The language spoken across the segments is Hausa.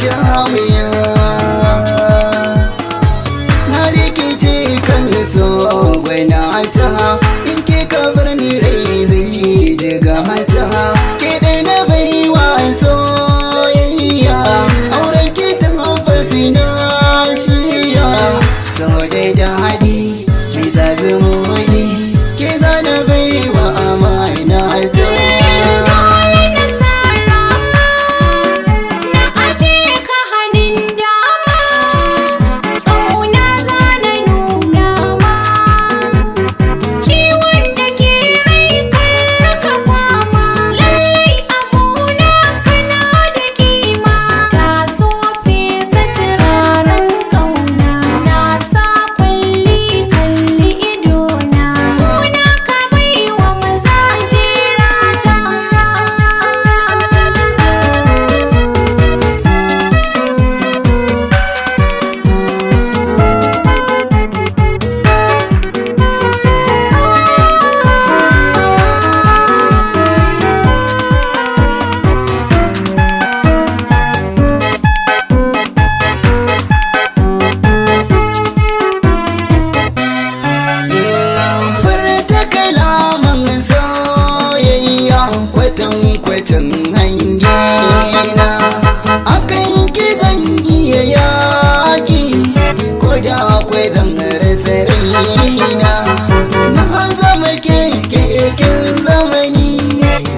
sha wuya. Na rikice kan so gwanata, in ke ka bar ni rai zai jiga mata. Ke dai na bai wa soyayya, auren ki tabbasi na shirya. So dai daɗi mai zazumuni, ke zana bai wa amana ta. Kwatan hangina akan ki zan iya yaki, ko da akwai zan rasa raina. Na zama keken zamani,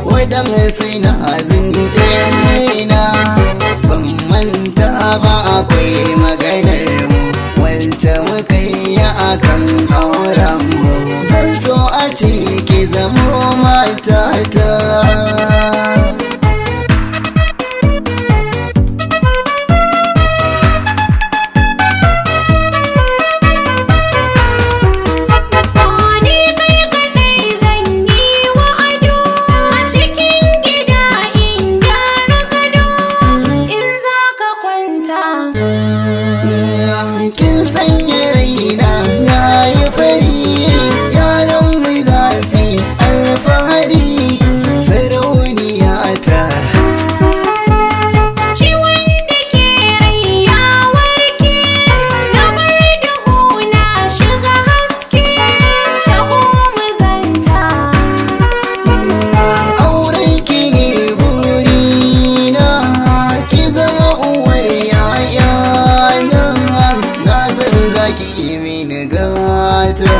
waɗansu na zindina. Ban manta ba akwai maganar mu wacce muka yi akan auren mu. Zan so a ce ki zamo matata. Kin sanya raina na yi fari, yaran mu za su yi alfahari. Sarauniya ta ciwon da ke rai ya warke, na bar duhu na shiga haske. Taho mu zanta, auren ki ne burina, ki zama uwar yayana. Na san zaki mini gata.